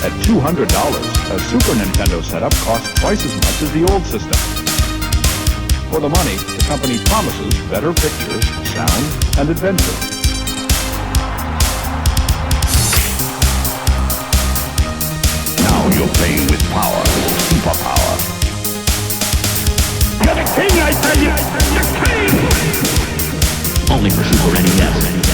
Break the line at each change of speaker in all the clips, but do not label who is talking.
At $200, a Super Nintendo setup costs twice as much as the old system. For the money, the company promises better pictures, sound, and adventure. Now you're playing with power, superpower. You're the king, I tell you! The king!
Only for Super NES.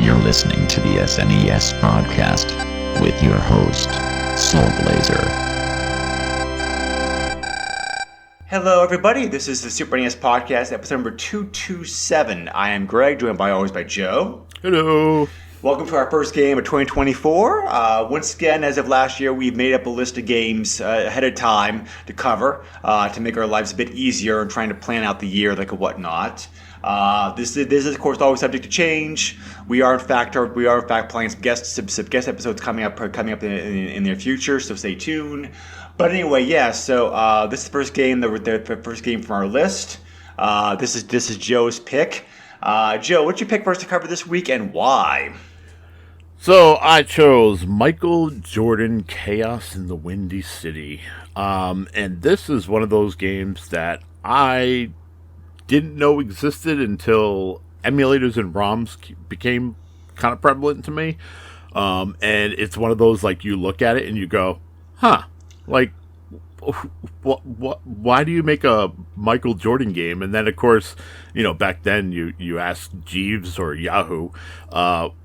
You're listening to the SNES Podcast with your host, Soulblazer.
Hello, everybody. This is the Super NES Podcast, episode number 227. I am Greg, joined always by Joe.
Hello.
Welcome to our first game of 2024. Once again, as of last year, we've made up a list of games ahead of time to cover to make our lives a bit easier and trying to plan out the year, like a whatnot. This is of course always subject to change. We are in fact planning some guest episodes coming up in the future, so stay tuned. But anyway, yeah. So this is the first game the first game from our list. This is Joe's pick. Joe, what'd you pick for us to cover this week and why?
So I chose Michael Jordon, Chaos in the Windy City, and this is one of those games that I didn't know existed until emulators and ROMs became kind of prevalent to me. And it's one of those, like, you look at it and you go, huh, like, why do you make a Michael Jordon game? And then, of course, you know, back then you ask Jeeves or Yahoo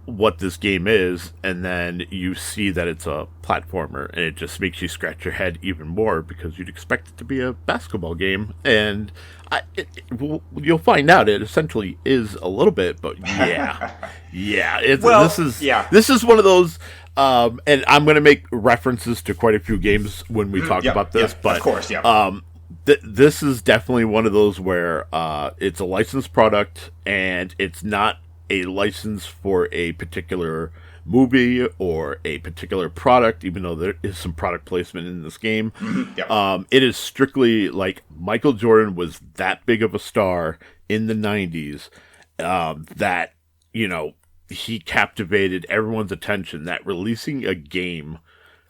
what this game is, and then you see that it's a platformer, and it just makes you scratch your head even more because you'd expect it to be a basketball game, and you'll find out it essentially is a little bit, but this is one of those. And I'm going to make references to quite a few games when we talk about this, but
of course,
this is definitely one of those where it's a licensed product, and it's not a license for a particular movie or a particular product, even though there is some product placement in this game. It is strictly like Michael Jordon was that big of a star in the 90s that, you know, he captivated everyone's attention, that releasing a game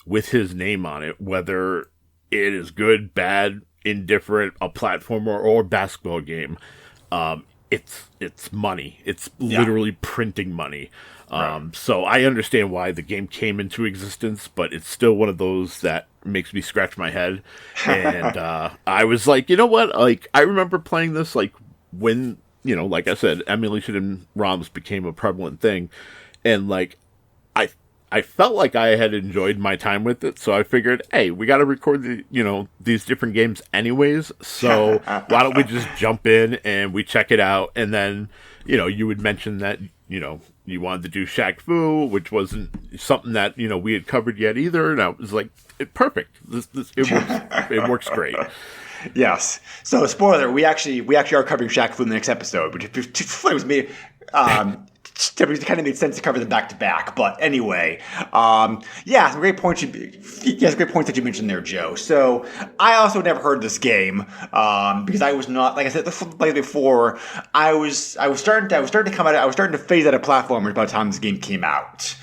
with his name on it, whether it is good, bad, indifferent, a platformer or a basketball game, it's money. It's literally printing money.
Right.
So I understand why the game came into existence, but it's still one of those that makes me scratch my head. And I was like, you know what? Like, I remember playing this, like, when, you know, like I said, emulation and ROMs became a prevalent thing. And, like, I felt like I had enjoyed my time with it, so I figured, hey, we got to record these different games anyways, so why don't we just jump in and we check it out, and then, you know, you would mention that, you know, you wanted to do Shaq Fu, which wasn't something that, you know, we had covered yet either, and I was like, perfect, it works great.
Yes. So, spoiler: we actually are covering Shaq Fu in the next episode, which was me. It kind of made sense to cover them back to back, but anyway, some great points. Great points that you mentioned there, Joe. So I also never heard this game because I was not, like I said before, I was starting to phase out of platformers by the time this game came out.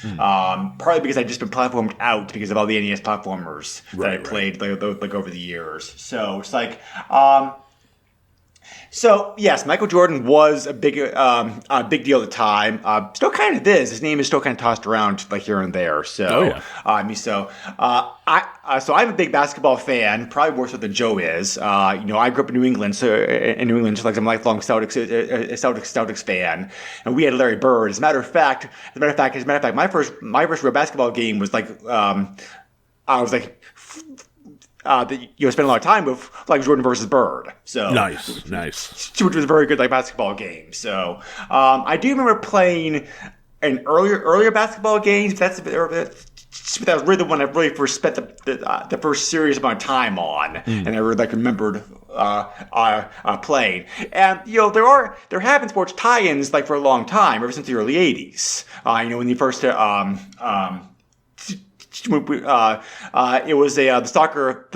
Partly because I'd just been platformed out because of all the NES platformers that I played like over the years. So it's like. So, yes, Michael Jordon was a big deal at the time. Still kind of is. His name is still kind of tossed around like here and there. So, I'm a big basketball fan, probably more so than Joe is. I grew up in New England, just like I'm a lifelong Celtics fan. And we had Larry Bird. As a matter of fact, my first real basketball game was like, that spent a lot of time with, like, Jordan versus Bird. So
nice,
which was a very good, like, basketball game. So I do remember playing an earlier basketball games. That was really the one I really first spent the first serious amount of time on, and I really remembered playing. And there have been sports tie-ins like for a long time, ever since the early '80s. When they first it was the soccer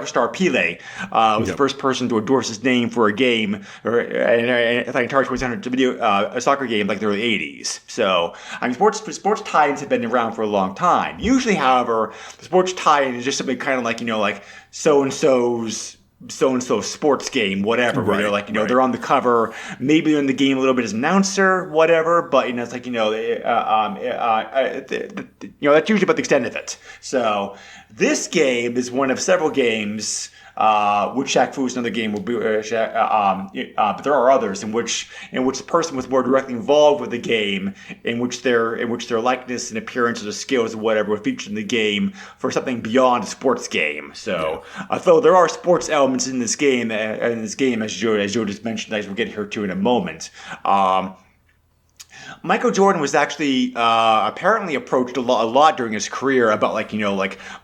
star Pele was the first person to endorse his name for a game, or an entire 2000 video a soccer game like the early 80s. So I mean, sports tie-ins have been around for a long time. Usually, however, the sports tie-in is just something kind of like like so and so's sports game, whatever, where they're like, they're on the cover, maybe they're in the game a little bit as an announcer, whatever, but it's like, that's usually about the extent of it. So this game is one of several games, which Shaq Fu is another game will be, but there are others in which the person was more directly involved with the game, in which their likeness and appearance or skills or whatever were featured in the game for something beyond a sports game. So, although there are sports elements in this game, as Joe just mentioned, as we'll get here to in a moment. Michael Jordon was actually apparently approached a lot during his career about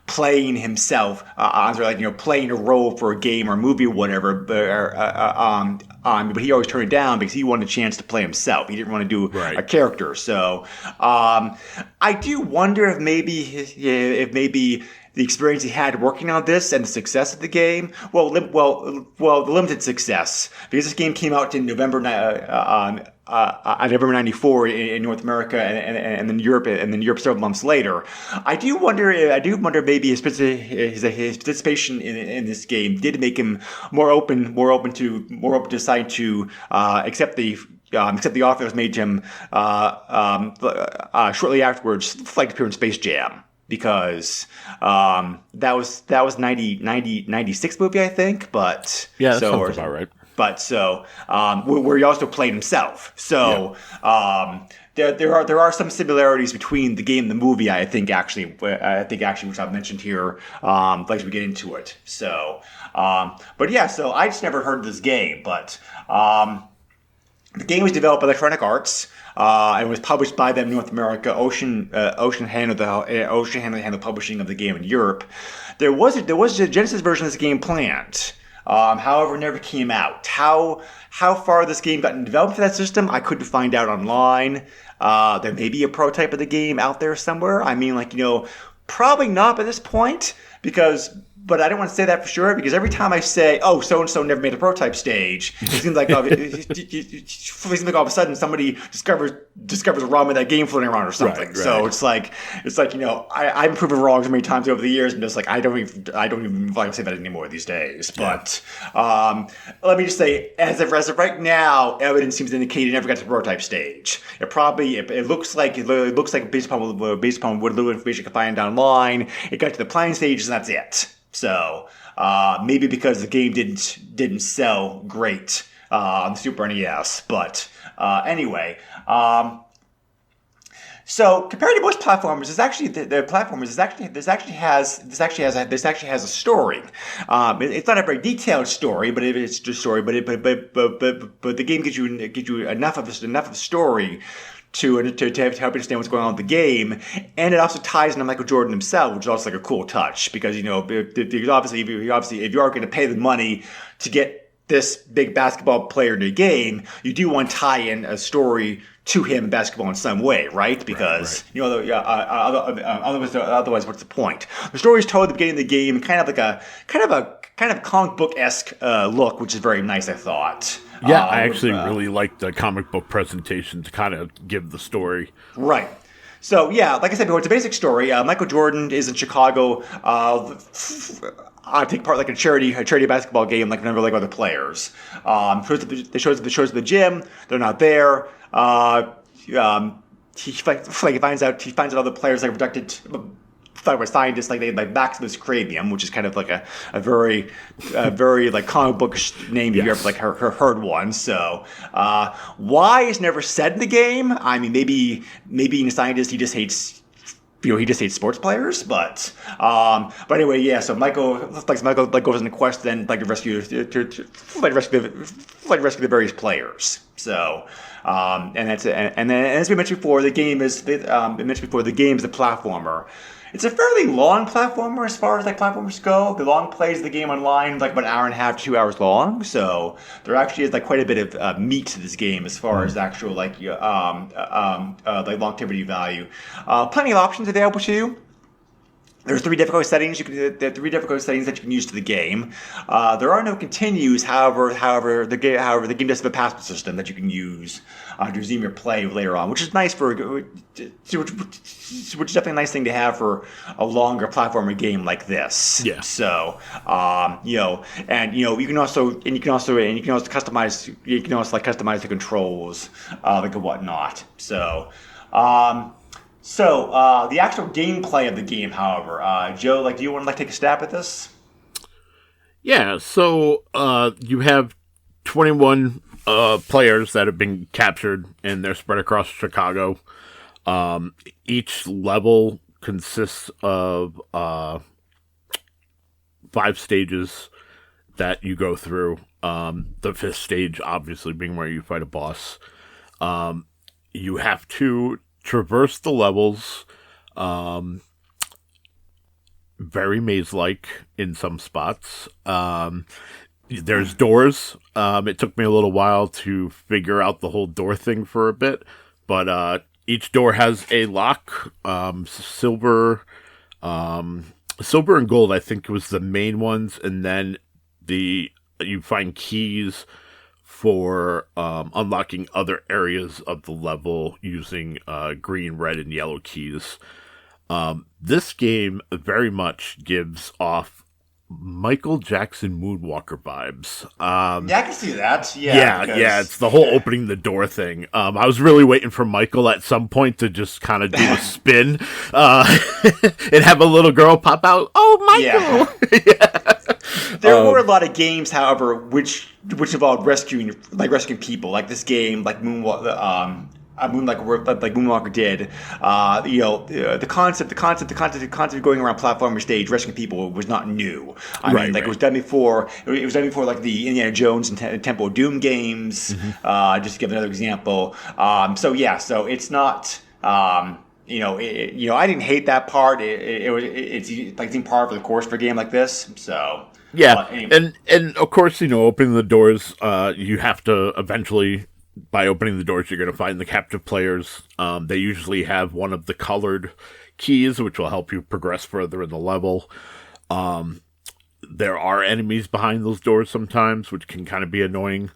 playing himself, playing a role for a game or movie or whatever. But he always turned it down because he wanted a chance to play himself. He didn't want to do a character. So I do wonder if maybe the experience he had working on this and the success of the game, the limited success, because this game came out in November 94 in North America and then Europe several months later. I do wonder maybe his participation in this game did make him more open to decide to accept the offer that was made to him shortly afterwards, like appear in Space Jam. Because that was 96 movie, I think, but
that sounds about right.
But where he also played himself. So there are some similarities between the game and the movie. I think actually, which I've mentioned here, as we get into it. So, so I just never heard of this game, but the game was developed by Electronic Arts. And was published by them in North America. Ocean handled the publishing of the game in Europe. There was a Genesis version of this game planned. However, it never came out. How far this game got developed for that system, I couldn't find out online. There may be a prototype of the game out there somewhere. I mean, probably not by this point, but I don't want to say that for sure, because every time I say, "Oh, so and so never made a prototype stage," it seems like all of a sudden somebody discovers a ROM of that game floating around or something. Right. So it's like I've been proven wrong so many times over the years, and just I don't even like to say that anymore these days. Yeah. But let me just say, as of right now, evidence seems to indicate it never got to the prototype stage. It looks like based upon what little information I can find online, it got to the planning stages, and that's it. So maybe because the game didn't sell great on the Super NES, but anyway. So compared to most platformers, this actually has a story. It's not a very detailed story, but it's just a story. But the game gives you enough of the story to help you understand what's going on with the game, and it also ties into Michael Jordon himself, which is also a cool touch, because obviously if you are going to pay the money to get this big basketball player in the game, you do want to tie in a story to him in basketball in some way, right? Because otherwise, what's the point? The story is told at the beginning of the game, kind of comic book-esque look, which is very nice, I thought.
Yeah, I actually really like the comic book presentation to kind of give the story.
Right. So, yeah, like I said before, it's a basic story. Michael Jordon is in Chicago. I take part in a charity basketball game, like a number of other players. They shows at the gym. They're not there. He finds out other players abducted by scientists, they Maximus Cranium, which is kind of a very comic bookish name if you ever heard one. So why is never said in the game. I mean, maybe in a scientist he just hates sports players, but anyway, yeah. So Michael goes on a quest then to rescue the various players. So and then as we mentioned before, the game is a platformer. It's a fairly long platformer as far as platformers go. The long plays of the game online about an hour and a half, 2 hours long. So there actually is quite a bit of meat to this game as far as actual longevity value. Plenty of options available to you. There's three difficulty settings. There are three difficulty settings that you can use to the game. There are no continues. However, the game does have a password system that you can use to resume your play later on, which is nice which is definitely a nice thing to have for a longer platformer game like this.
Yeah.
So, you can also customize the controls, like and whatnot. So. The actual gameplay of the game, however, Joe, do you want to take a stab at this?
Yeah, so you have 21 players that have been captured, and they're spread across Chicago. Each level consists of 5 stages that you go through. The 5th stage, obviously, being where you fight a boss. You have to traverse the levels, very maze-like in some spots. There's doors. It took me a little while to figure out the whole door thing for a bit, but each door has a lock. Silver and gold, I think, was the main ones, and then you find keys for unlocking other areas of the level using green, red, and yellow keys. This game very much gives off Michael Jackson Moonwalker vibes.
Yeah, I can see that.
Yeah, it's the whole opening the door thing. I was really waiting for Michael at some point to just kind of do a spin and have a little girl pop out. Oh, Michael!
Yeah. There were a lot of games, however, which involved rescuing people, like this game, like Moonwalker did. The concept of going around platformer stage rescuing people was not new. It was done before. It was done before, like the Indiana Jones and Temple of Doom games. Just to give another example. So it's not. I didn't hate that part. It's like par for the course for a game like this. So.
Yeah,
anyway.
and of course, opening the doors, you have to eventually, by opening the doors, you're going to find the captive players. They usually have one of the colored keys, which will help you progress further in the level. There are enemies behind those doors sometimes, which can kind of be annoying.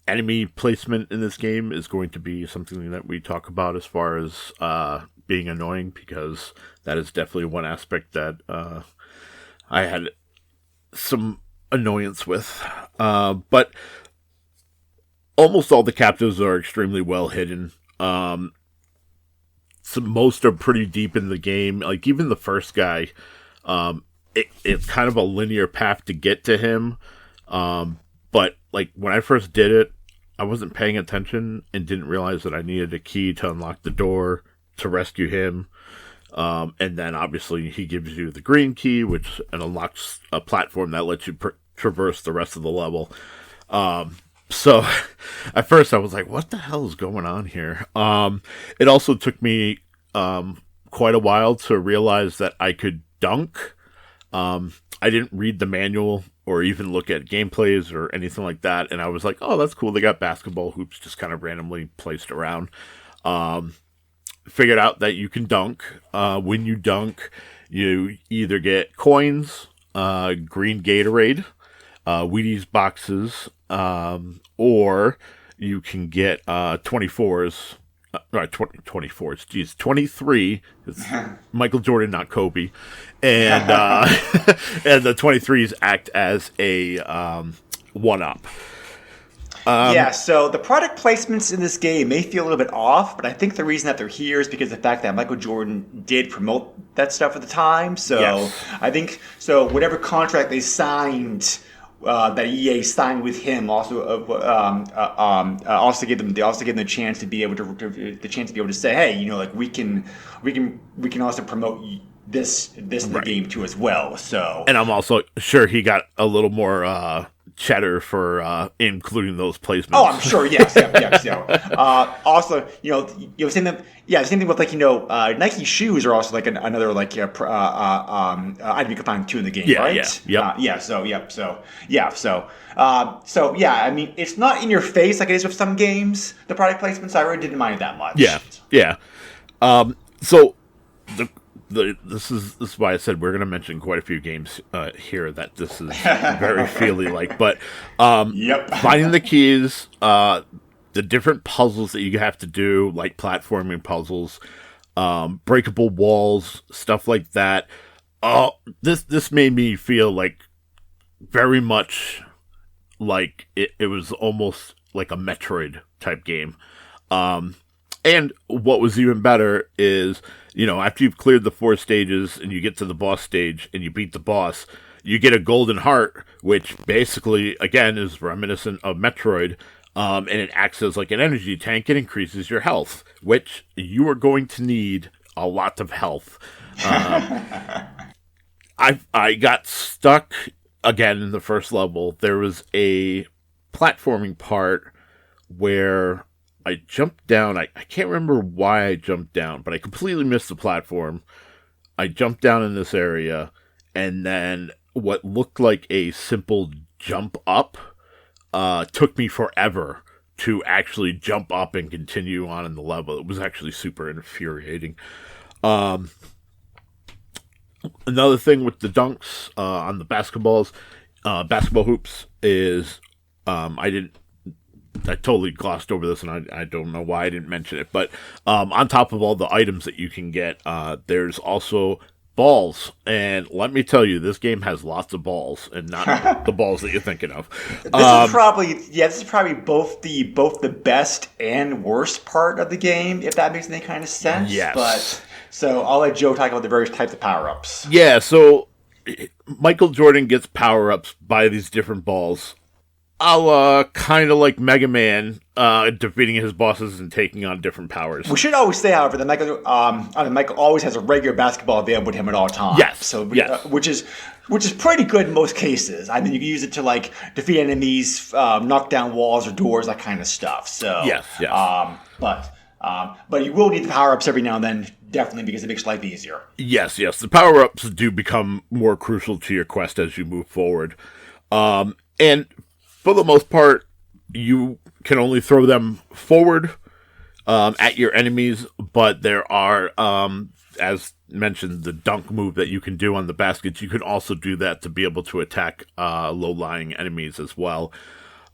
Enemy placement in this game is going to be something that we talk about as far as being annoying, because that is definitely one aspect that I had some annoyance with, but almost all the captives are extremely well hidden. Most are pretty deep in the game. Like even the first guy, it's kind of a linear path to get to him. But like when I first did it, I wasn't paying attention and didn't realize that I needed a key to unlock the door to rescue him. And then obviously he gives you the green key, which unlocks a platform that lets you traverse the rest of the level. So at first I was like, what the hell is going on here? It also took me quite a while to realize that I could dunk. I didn't read the manual or even look at gameplays or anything like that. And I was like, oh, that's cool. They got basketball hoops just kind of randomly placed around. Figured out that you can dunk. When you dunk, you either get coins, green Gatorade, Wheaties boxes, or you can get 24s. 24s. Geez, 23. It's Michael Jordon, not Kobe. And and the 23s act as a 1-up.
So the product placements in this game may feel a little bit off, but I think the reason that they're here is because of the fact that Michael Jordan did promote that stuff at the time. So yes. I think whatever contract they signed, that EA signed with him, also gave them the chance to be able to say, hey, we can also promote this in the game too as well. So,
and I'm also sure he got a little more cheddar for including those placements.
Oh, I'm sure. Yes. Also, same thing with Nike shoes are also like another item you can find too in the game, right?
Yeah.
I mean, it's not in your face like it is with some games. The product placements, I really didn't mind that much.
Yeah. So the this is why I said we're going to mention quite a few games here that this is very feely like. But
Yep.
finding the keys, the different puzzles that you have to do, like platforming puzzles, breakable walls, stuff like that. This made me feel like very much like it was almost like a Metroid type game. And what was even better is, after you've cleared the 4 stages and you get to the boss stage and you beat the boss, you get a golden heart, which basically, again, is reminiscent of Metroid, and it acts as like an energy tank. It increases your health, which you are going to need a lot of health. I got stuck again in the first level. There was a platforming part where I jumped down. I can't remember why I jumped down, but I completely missed the platform. I jumped down in this area, and then what looked like a simple jump up took me forever to actually jump up and continue on in the level. It was actually super infuriating. Another thing with the dunks on the basketball hoops is I totally glossed over this, and I don't know why I didn't mention it. But on top of all the items that you can get, there's also balls. And let me tell you, this game has lots of balls, and not the balls that you're thinking of.
This is probably both the best and worst part of the game, if that makes any kind of sense.
Yes.
So I'll let Joe talk about the various types of power-ups.
Yeah, so Michael Jordon gets power-ups by these different balls. Kind of like Mega Man, defeating his bosses and taking on different powers.
We should always say, however, that Michael always has a regular basketball available to him at all times.
Yes.
So,
yes.
Which is pretty good in most cases. I mean, you can use it to like defeat enemies, knock down walls or doors, that kind of stuff. So
yes.
But you will need the power-ups every now and then, definitely, because it makes life easier.
Yes. The power-ups do become more crucial to your quest as you move forward. And for the most part, you can only throw them forward at your enemies, but there are, as mentioned, the dunk move that you can do on the baskets. You can also do that to be able to attack low-lying enemies as well.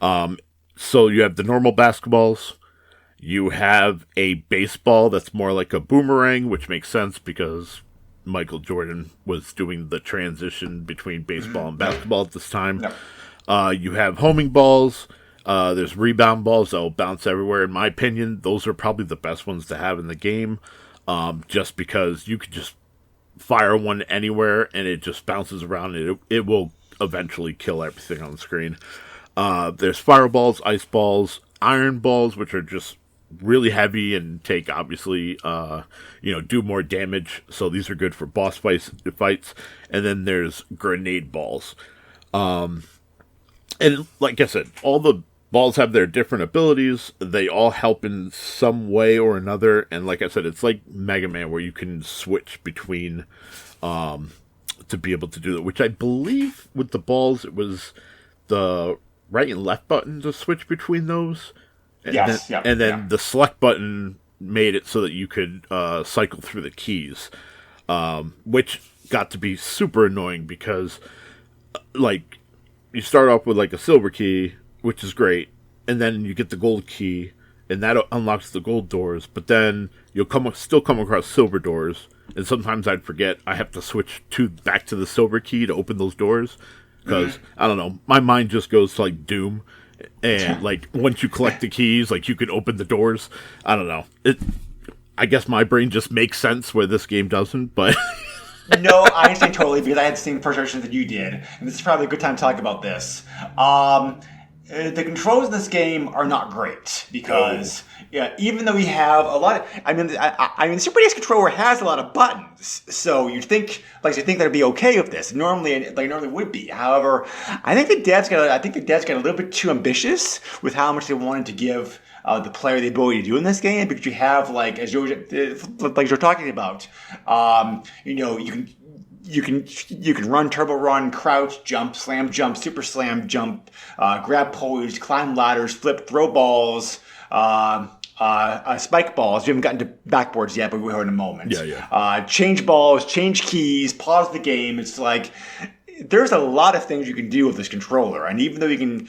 So you have the normal basketballs. You have a baseball that's more like a boomerang, which makes sense because Michael Jordon was doing the transition between baseball and basketball at this time.
Yep.
You have homing balls. There's rebound balls that will bounce everywhere. In my opinion, those are probably the best ones to have in the game, just because you could just fire one anywhere and it just bounces around and it will eventually kill everything on the screen. There's fireballs, ice balls, iron balls, which are just really heavy and take, obviously, do more damage. So these are good for boss fights. And then there's grenade balls. And like I said, all the balls have their different abilities. They all help in some way or another. And like I said, it's like Mega Man where you can switch between to be able to do that. Which I believe with the balls, it was the right and left button to switch between those. And then the select button made it so that you could cycle through the keys. Which got to be super annoying because, you start off with like a silver key, which is great, and then you get the gold key, and that unlocks the gold doors. But then you'll still come across silver doors, and sometimes I'd forget I have to switch back to the silver key to open those doors because I don't know, my mind just goes to like Doom, and like once you collect the keys, like you can open the doors. I don't know. I guess my brain just makes sense where this game doesn't, but.
No, I understand totally because I had the same frustration that you did, and this is probably a good time to talk about this. The controls in this game are not great because, even though we have a lot of, the Super NES controller has a lot of buttons, so you'd think that'd be okay with this. Normally would be. However, I think the devs got a little bit too ambitious with how much they wanted to give the player the ability to do in this game, because you have, like you're talking about, you can run, turbo run, crouch, jump, slam jump, super slam jump, grab pulleys, climb ladders, flip, throw balls, spike balls. We haven't gotten to backboards yet, but we'll in a moment.
Yeah.
Change balls, change keys, pause the game. It's like there's a lot of things you can do with this controller, and even though you can,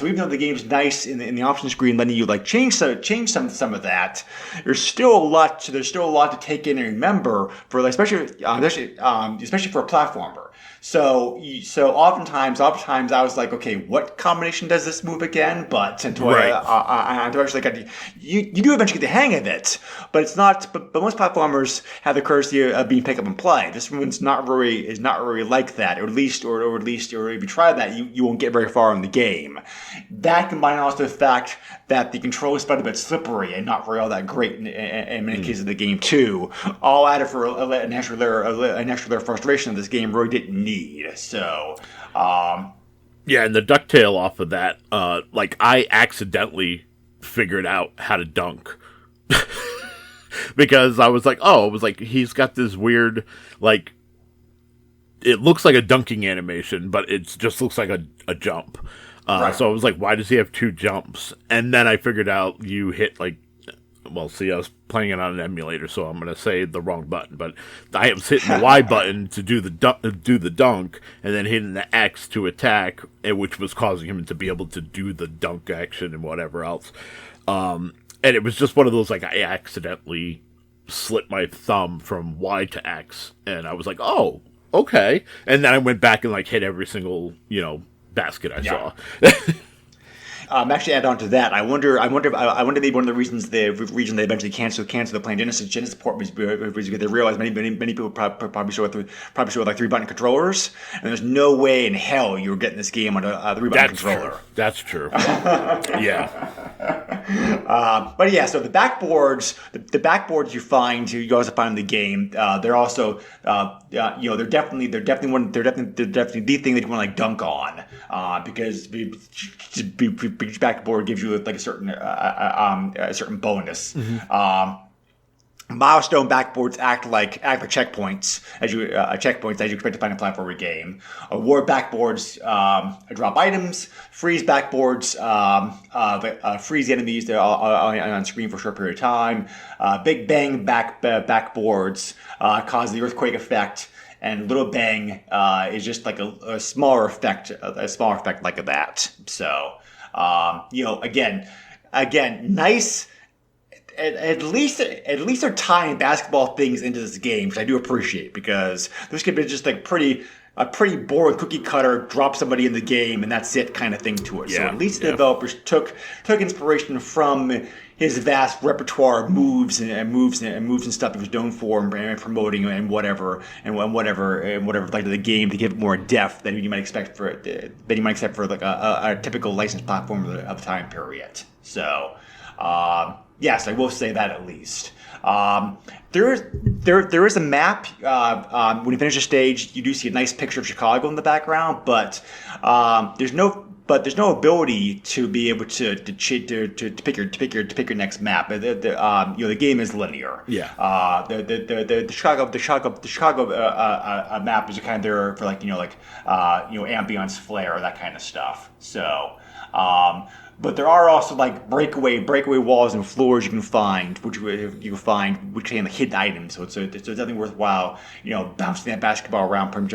even though the game's nice in the option screen, letting you like change some of that, there's still a lot to take in and remember for like, especially for a platformer. So oftentimes I was like, okay, what combination does this move again? But until you do eventually get the hang of it, but it's not. But most platformers have the courtesy of being pick up and play. This one's not really like that, or at least if you try that, you won't get very far in the game. That combined also with the fact that the control is quite a bit slippery and not really all that great in many cases of the game too, all added for an extra layer of frustration that this game really didn't need. So,
yeah, and the ducktail off of that, like I accidentally figured out how to dunk. Because I was like, he's got this weird, like, it looks like a dunking animation, but it just looks like a jump.
Right.
So I was like, why does he have 2 jumps? And then I figured out you hit like, well, see, I was playing it on an emulator, so I'm going to say the wrong button, but I was hitting the Y button to do the dunk, and then hitting the X to attack, which was causing him to be able to do the dunk action and whatever else. And it was just one of those, like, I accidentally slit my thumb from Y to X, and I was like, oh, okay. And then I went back and, like, hit every single, basket I saw.
Actually, add on to that, I wonder maybe one of the reasons they eventually canceled the Plain Genesis port was because they realized many people probably show with 3-button controllers, and there's no way in hell you were getting this game on a 3-button controller.
That's true. Yeah.
But yeah, so the backboards you find, you also find in the game. They're also, they're definitely the thing that you want to like dunk on, because each backboard gives you like a certain bonus. Mm-hmm. Milestone backboards act like checkpoints as you expect to find in a platformer game. Award backboards drop items. Freeze backboards freeze the enemies on screen for a short period of time. Big Bang backboards cause the earthquake effect. And Little Bang is just like a smaller effect like that. So, again, nice. At least they're tying basketball things into this game, which I do appreciate, because this could be just like a pretty boring cookie cutter, drop somebody in the game and that's it kind of thing to it. Yeah, so at least the developers took inspiration from his vast repertoire of moves and stuff he was known for and promoting and whatever like the game to give it more depth than you might expect for like a typical licensed platform of the time period. So. Yes, I will say that at least. There is a map. When you finish a stage, you do see a nice picture of Chicago in the background, but there's no ability to be able to pick your next map. The game is linear.
Yeah.
The Chicago map is kind of there for ambience, flair, that kind of stuff. So. But there are also like breakaway walls and floors you can find, which contain like hidden items. So it's definitely worthwhile, bouncing that basketball around pretty much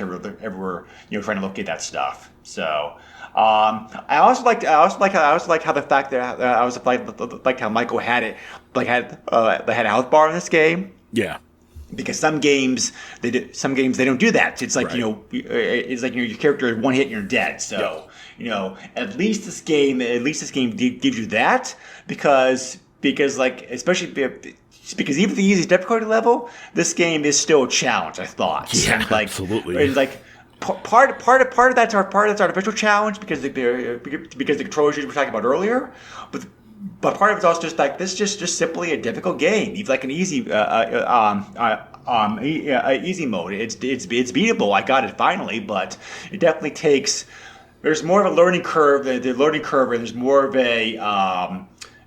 everywhere, trying to locate that stuff. So I also like how the fact that I also like how Michael had a health bar in this game.
Yeah.
Because some games they don't do that. It's like right. Your character is one hit and you're dead. So at least this game gives you that because especially because even the easiest difficulty level, this game is still a challenge. I thought.
Yeah, absolutely.
It's like part of that's artificial challenge because the control issues we were talking about earlier, but part of it's also just like this is just simply a difficult game. Even like an easy easy mode. It's beatable. I got it finally, but it definitely takes. There's more of a learning curve. The learning curve, and there's more of a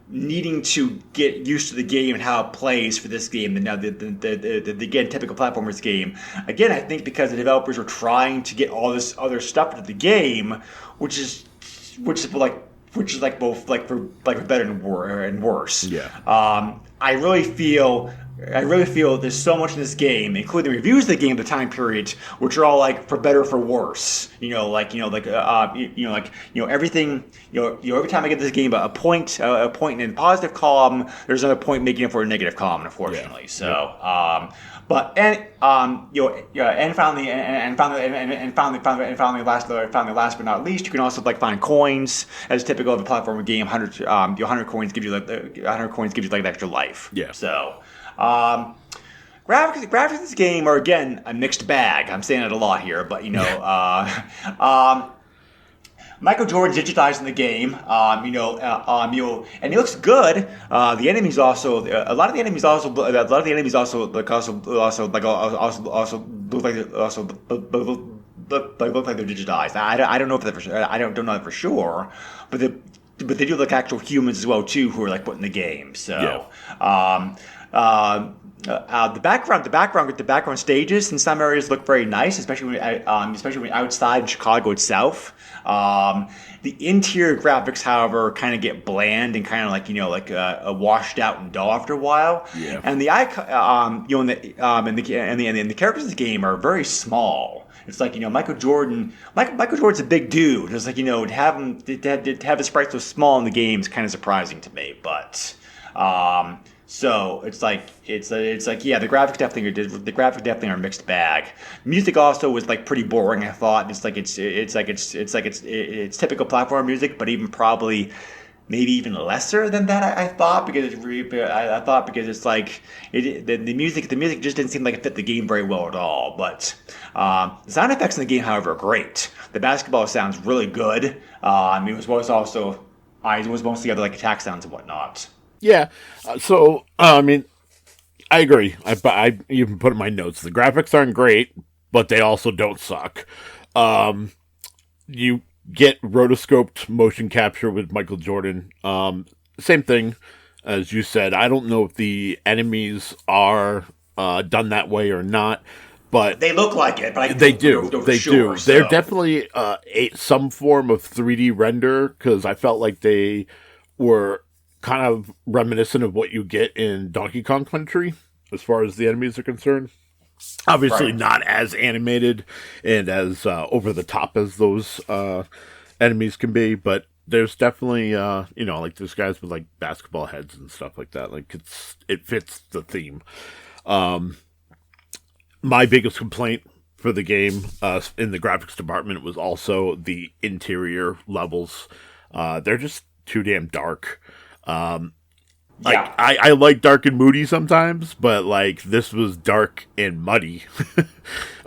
needing to get used to the game and how it plays for this game than the again typical platformers game. Again, I think because the developers were trying to get all this other stuff into the game, which is like which is like both like for better and worse.
Yeah.
I really feel there's so much in this game, including the reviews of the game, the time period, which are all like for better or for worse. Everything. Every time I get this game, a point in a positive column, there's another point making it for a negative column, unfortunately.
Yeah.
So, but and finally, last but not least, you can also like find coins as typical of a platformer game. 100 coins give you like an extra life.
Yeah.
So, graphics in this game are again a mixed bag. I'm saying it a lot here, but Michael Jordon digitizing the game, and he looks good. The enemies also, a lot of the enemies also look like they're digitized. I don't know if I don't know that for sure, but they do look actual humans as well too, who are like put in the game. So, the background stages in some areas look very nice, especially when outside in Chicago itself. The interior graphics, however, kind of get bland and kind of like washed out and dull after a while.
Yeah.
And the icon, and the characters in the game are very small. It's like Michael Jordon's a big dude. It's like to have his sprites so small in the game is kind of surprising to me, but. So the graphics definitely are a mixed bag. Music also was like pretty boring. I thought it's typical platform music, but even probably maybe even lesser than that. I thought because it's like the music just didn't seem like it fit the game very well at all. But the sound effects in the game, however, are great. The basketball sounds really good. It was mostly other like attack sounds and whatnot.
Yeah, I agree. I even put in my notes, the graphics aren't great, but they also don't suck. You get rotoscoped motion capture with Michael Jordon. Same thing as you said. I don't know if the enemies are done that way or not, but
they look like it. But
they do. They're definitely some form of 3D render, because I felt like they were kind of reminiscent of what you get in Donkey Kong Country as far as the enemies are concerned. Obviously not as animated and as over the top as those enemies can be, but there's definitely like there's guys with like basketball heads and stuff like that. Like it fits the theme. My biggest complaint for the game in the graphics department was also the interior levels. They're just too damn dark. I like dark and moody sometimes, but like this was dark and muddy.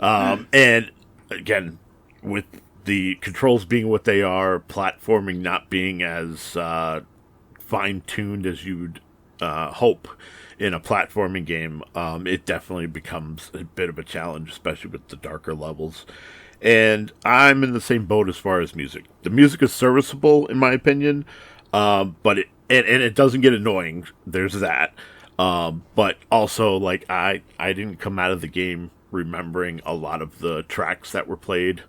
And again, with the controls being what they are, platforming not being as fine-tuned as you'd hope in a platforming game, it definitely becomes a bit of a challenge, especially with the darker levels. And I'm in the same boat as far as music. The music is serviceable, in my opinion, but it doesn't get annoying. There's that. But also, like, I didn't come out of the game remembering a lot of the tracks that were played,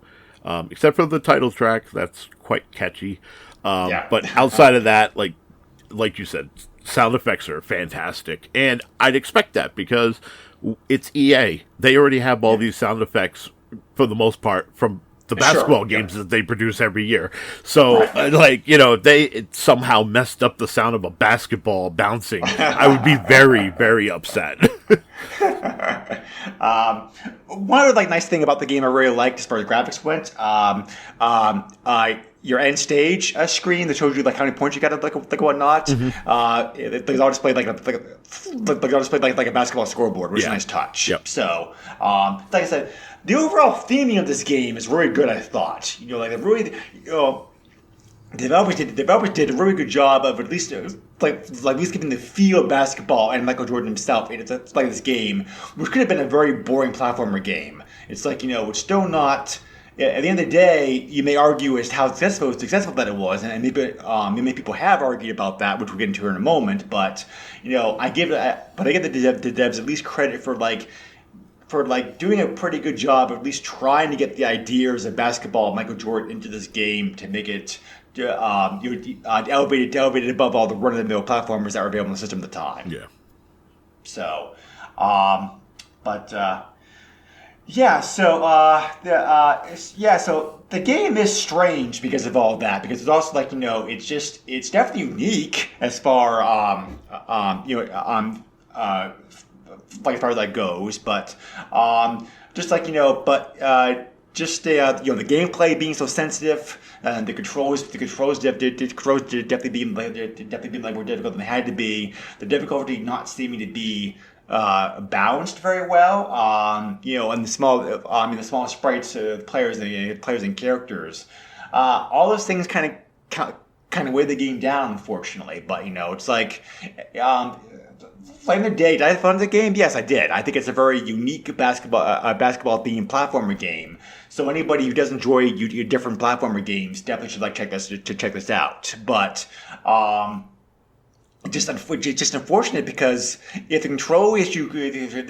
except for the title track. That's quite catchy. But outside of that, like you said, sound effects are fantastic. And I'd expect that because it's EA. They already have all these sound effects, for the most part, from the basketball games that they produce every year. So, they somehow messed up the sound of a basketball bouncing. I would be very, very upset.
One other nice thing about the game I really liked as far as graphics went, your end stage screen that shows you like how many points you got, like whatnot. They all displayed like a basketball scoreboard, which is a nice touch.
Yep.
So, like I said, the overall theming of this game is really good. I thought, developers did a really good job of at least giving the feel of basketball and Michael Jordon himself. It's like this game, which could have been a very boring platformer game. It's like it's still not. At the end of the day, you may argue as how successful that it was, and maybe people have argued about that, which we'll get into in a moment. But I give the devs at least credit for like doing a pretty good job of at least trying to get the ideas of basketball, Michael Jordan, into this game to make it elevated above all the run-of-the-mill platformers that were available in the system at the time.
Yeah.
So, so the game is strange because of all that. Because it's also like, it's definitely unique as far as far as that goes. But the gameplay being so sensitive, and the controls definitely being like more difficult than they had to be. The difficulty not seeming to be balanced very well. And the small sprites of players and characters. All those things kind of weigh the game down, unfortunately. But it's like. Playing the day, did I have fun with the game? Yes, I did. I think it's a very unique basketball-themed platformer game. So anybody who does enjoy different platformer games definitely should check this out. But just unfortunate because if the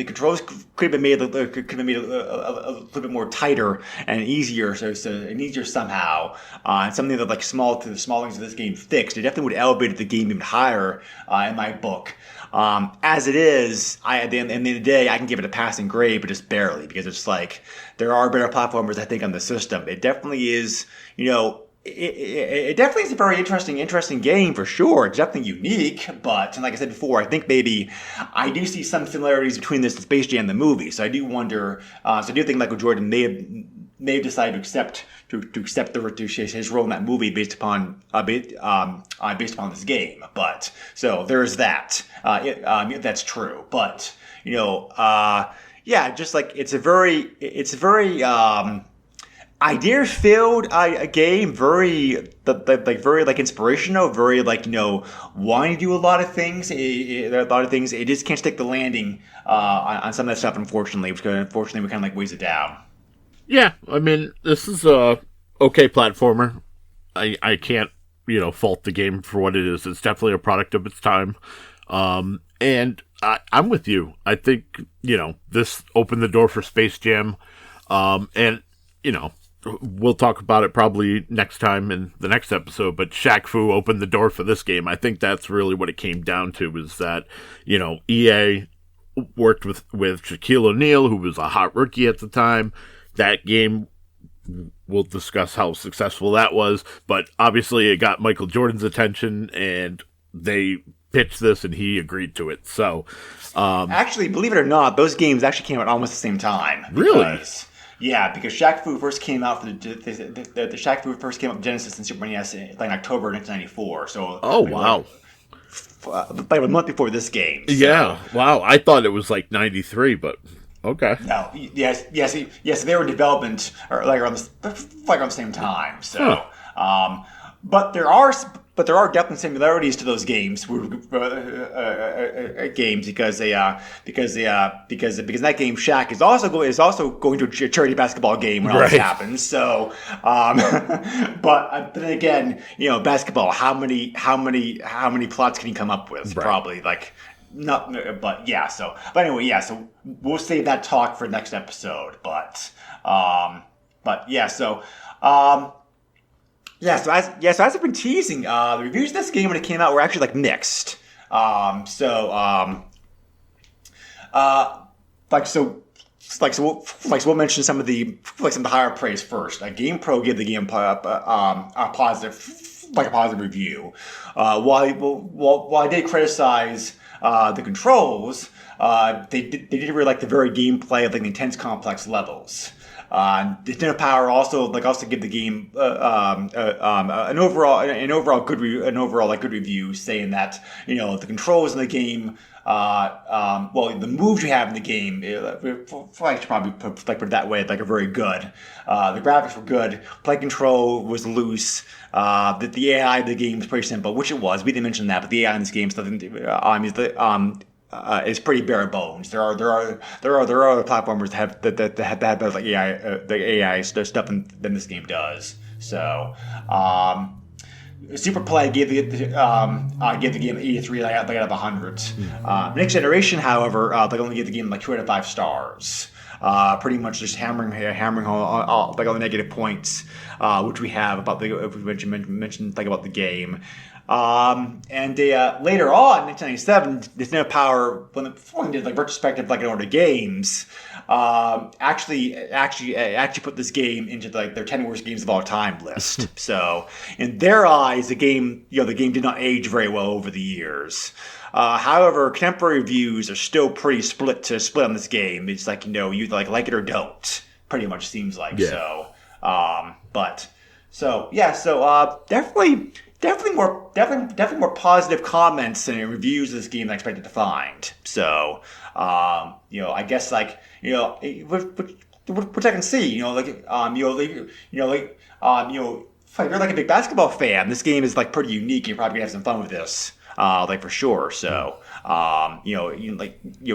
controls could have been made a little bit more tighter and easier, somehow, and something that small things of this game fixed, it definitely would have elevated the game even higher in my book. As it is, at the end of the day, I can give it a passing grade, but just barely, because it's like there are better platformers, I think, on the system. It definitely is, it definitely is a very interesting game for sure. It's definitely unique, but like I said before, I think maybe I do see some similarities between this and Space Jam the movie. So I do wonder. So I do think Michael Jordan may have decided to accept his role in that movie based upon this game. But so there's that. That's true. But just like it's a very idea-filled game, very inspirational, very wanting to do a lot of things. It just can't stick the landing on some of that stuff, unfortunately, which kind of weighs it down.
Yeah, I mean, this is a okay platformer. I can't, fault the game for what it is. It's definitely a product of its time. And I'm with you. I think, this opened the door for Space Jam. And, we'll talk about it probably next time in the next episode, but Shaq Fu opened the door for this game. I think that's really what it came down to, is that, EA worked with Shaquille O'Neal, who was a hot rookie at the time. That game, we'll discuss how successful that was, but obviously it got Michael Jordan's attention, and they pitched this, and he agreed to it. So,
actually, believe it or not, those games actually came out almost the same time.
Really?
Yeah, because Shaq Fu first came out for the Shaq Fu first came out Genesis and Super NES in October 1994. So,
wow.
Like a month before this game. So.
Yeah, wow. I thought it was 93, but. Okay.
No. Yes. They were in development around the same time. So, but there are definitely similarities to those games. Because in that game, Shaq is also going to a charity basketball game when all this happens. So, but then again, basketball. How many plots can you come up with? Right. Probably not, but yeah. So we'll save that talk for next episode. But yeah. So as I've been teasing, the reviews of this game when it came out were actually mixed. We'll mention some of the higher praise first. GamePro gave the game a positive review. While I did criticize the controls, they did really like the very gameplay of the intense, complex levels. Nintendo Power also give the game an overall good review, saying that the controls in the game, the moves you have in the game, I should probably put it that way, are very good. The graphics were good. Play control was loose. The AI of the game is pretty simple, which it was. We didn't mention that, but the AI in this game is pretty bare bones. There are other platformers that have better AI stuff than this game does. So, Super Play gave the game 83 out of 100. Next Generation, however, they only gave the game 2 out of 5 stars. pretty much just hammering all the negative points, which we have about we mentioned like about the game. And later on, in 1997, Nintendo Power, when it did like retrospective like order games, actually put this game into like their 10 worst games of all time list. So in their eyes, the game did not age very well over the years. However, contemporary reviews are still pretty split on this game. It's like, you like it or don't, pretty much seems like. Yeah. Definitely more positive comments and reviews of this game than I expected to find. So, I guess which I can see, if you're like a big basketball fan, this game is like pretty unique. You're probably gonna have some fun with this, for sure. So,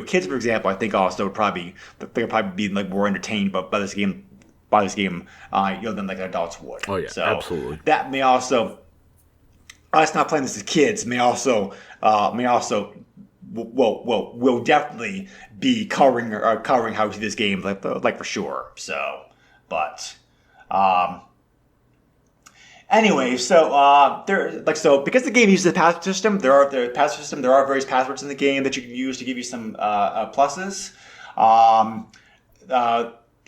kids, for example, I think also would probably be like more entertained by this game, than like adults would.
Oh yeah,
so
absolutely.
That may also. Us not playing this as kids may also will definitely be covering how we see this game like for sure. So, but anyway, so because the game uses a password system, there are various passwords in the game that you can use to give you some pluses.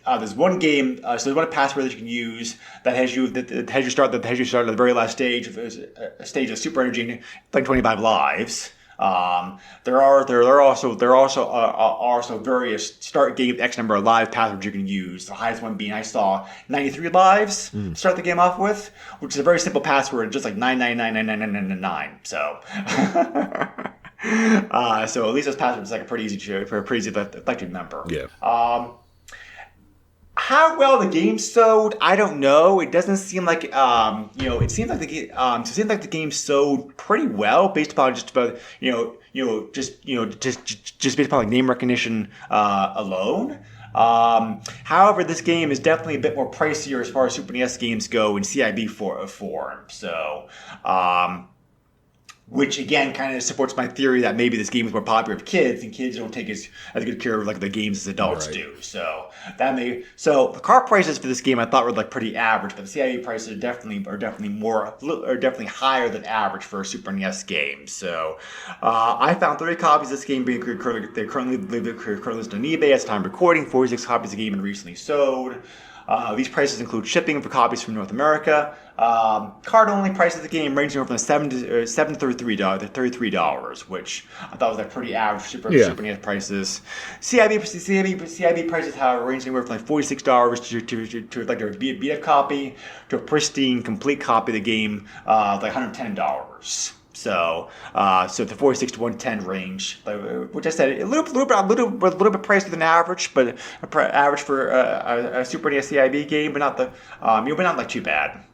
There's one game, so there's one password that you can use that has you start at the very last stage of Super Energy, like 25 lives. There are also various start game X number of live passwords you can use. The highest one being I saw 93 lives to start the game off with, which is a very simple password, just like 9999999. So. So at least those passwords is like a pretty easy to remember.
Yeah.
How well the game sold, I don't know. It doesn't seem like it seems like the game sold pretty well based upon just based upon like name recognition alone. However, this game is definitely a bit more pricier as far as Super NES games go in CIB form. So, which again kind of supports my theory that maybe this game is more popular with kids, and kids don't take as good care of like the games as adults do. So the car prices for this game I thought were like pretty average, but the CIE prices are definitely higher than average for a Super NES game. So I found 30 copies of this game being currently listed on eBay as time recording. 46 copies of the game have been recently sold. These prices include shipping for copies from North America. Card-only prices of the game ranging from $7 to $33, which I thought was like pretty average Super NES prices. CIB prices, however, range anywhere from like $46 to like a beat-up copy to a pristine, complete copy of the game, like $110. So the 46 to 110 range, which I said a little bit pricier than average, but average for a Super NES CIB game, but not like too bad.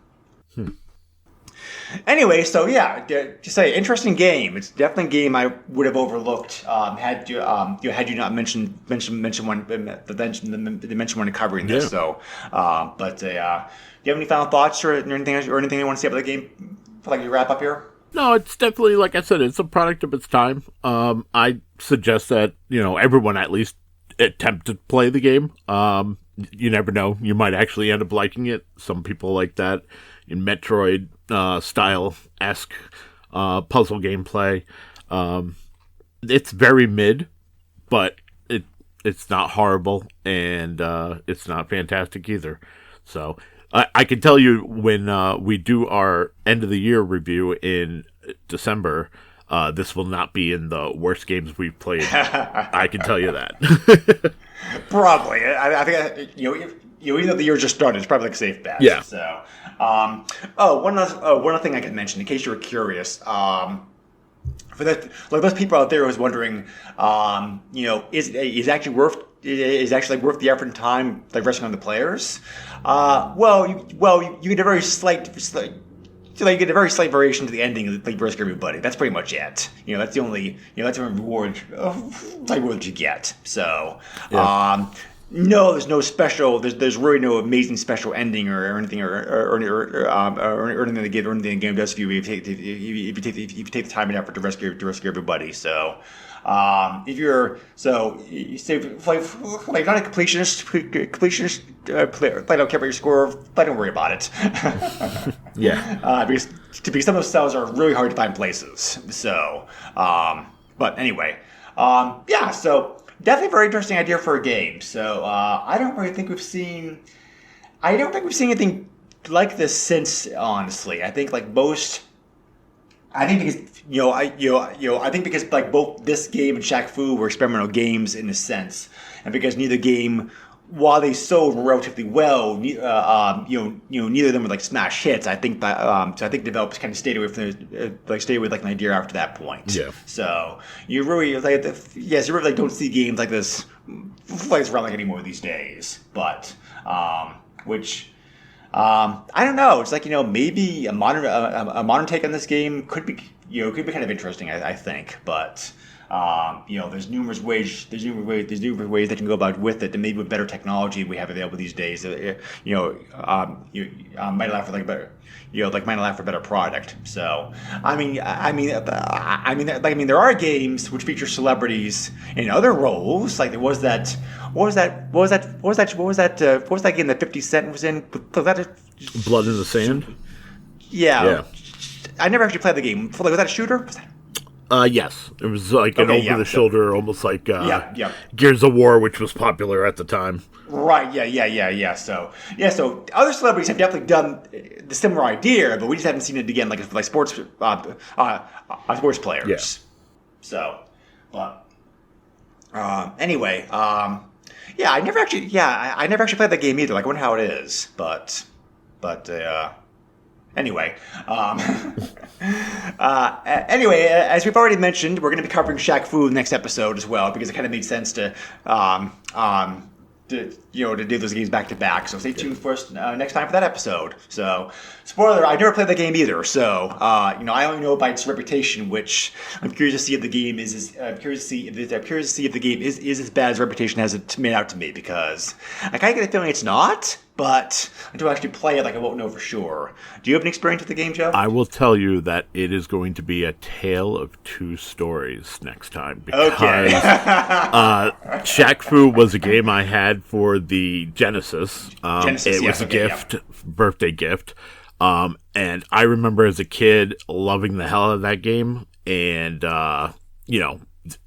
Anyway, so yeah, to say interesting game. It's definitely a game I would have overlooked had you not mentioned one when covering this. So, do you have any final thoughts or anything you want to say about the game? Like you wrap up here.
No, it's definitely, like I said, it's a product of its time. I suggest that, everyone at least attempt to play the game. You never know. You might actually end up liking it. Some people like that in Metroid style-esque puzzle gameplay. It's very mid, but it's not horrible, and it's not fantastic either. So I can tell you when we do our end of the year review in December, this will not be in the worst games we've played. I can tell you that.
Probably. I think even though the year just started, it's probably like a safe bet.
Yeah.
So, one other thing I can mention in case you were curious. For those people out there who's wondering, is actually worth the effort and time like resting on the players? You get a very slight variation to the ending of the Risk Everybody. That's pretty much it. That's the only reward you get. So, No, there's no special. There's really no amazing special ending or anything or anything the game does for you if you take the time and effort to rescue everybody. So, if you're you say like not a completionist player, I don't care about your score. I don't worry about it.
Yeah.
Because some of those cells are really hard to find places. So, but anyway, yeah. So. Definitely a very interesting idea for a game. So I don't think we've seen anything like this since. Honestly, I think because like both this game and Shaq Fu were experimental games in a sense, and because neither game, while they sold relatively well, neither of them were like smash hits. I think developers kind of stayed away from an idea after that point.
Yeah. So
you really don't see games like this around like anymore these days. But I don't know. It's like maybe a modern take on this game could be kind of interesting. I think, but. There's numerous ways that you can go about with it, and maybe with better technology we have available these days. Might allow for a better product. So, there are games which feature celebrities in other roles. Like there was that. What was that game that 50 Cent was in? Was that
Blood in the Sand?
Yeah. I never actually played the game. Was that a shooter? Was that?
Yes. It was like an over-the-shoulder, almost like Gears of War, which was popular at the time.
Right, yeah. So other celebrities have definitely done the similar idea, but we just haven't seen it again, like sports players.
Yeah.
So, but anyway, I never actually played that game either. Like, I wonder how it is, but. Anyway, as we've already mentioned, we're going to be covering Shaq Fu next episode as well because it kind of made sense to do those games back to back. So stay tuned for us next time for that episode. So, spoiler: I never played the game either. So, I only know about its reputation, which I'm curious to see if the game is as bad as reputation has it made out to me because I kind of get a feeling it's not. But until I actually play it, I won't know for sure. Do you have an experience with the game, Joe?
I will tell you that it is going to be a tale of two stories next time. Because Shaq Fu was a game I had for the Genesis. It was a birthday gift. And I remember as a kid loving the hell out of that game. And, I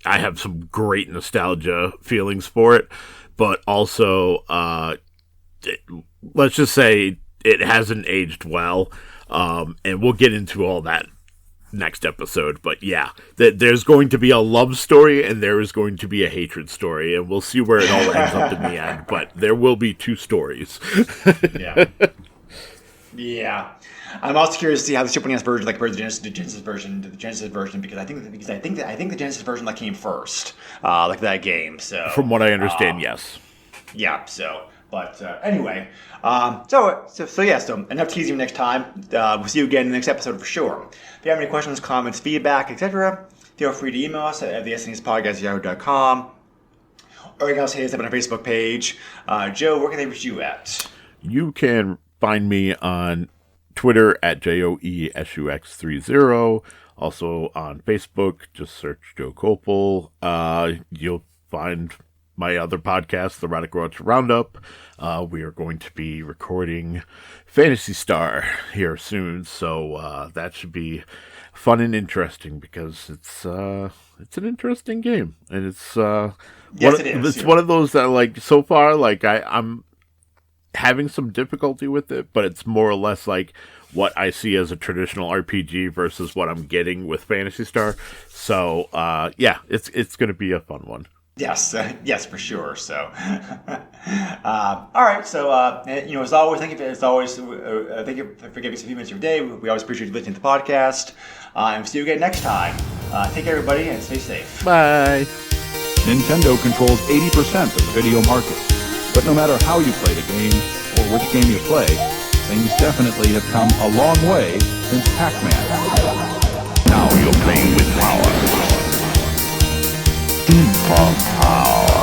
have some great nostalgia feelings for it. But also... let's just say it hasn't aged well, and we'll get into all that next episode. But yeah, there's going to be a love story and there is going to be a hatred story, and we'll see where it all ends up in the end. But there will be two stories.
Yeah. I'm also curious to see how the Super NES version, compares to the Genesis version, because I think the Genesis version came first, that game. So
from what I understand, yes.
Yeah. So. But anyway, so enough teasing next time. We'll see you again in the next episode for sure. If you have any questions, comments, feedback, etc., feel free to email us at the SNES Podcast yahoo.com, or you can also hit us up on our Facebook page. Joe, where can they reach you at?
You can find me on Twitter at JOESUX30. Also on Facebook, just search Joe Copel. You'll find my other podcast, the Radical Roach Roundup. We are going to be recording Phantasy Star here soon, so that should be fun and interesting because it's an interesting game, and it's it's one of those that so far I'm having some difficulty with it, but it's more or less like what I see as a traditional RPG versus what I'm getting with Phantasy Star. So it's going to be a fun one.
Yes, for sure. So, all right. So, as always, thank you for giving us a few minutes of your day. We always appreciate you listening to the podcast. And we'll see you again next time. Take care, everybody, and stay safe.
Bye.
Nintendo controls 80% of the video market. But no matter how you play the game, or which game you play, things definitely have come a long way since Pac-Man.
Now you're playing with power. Deep power.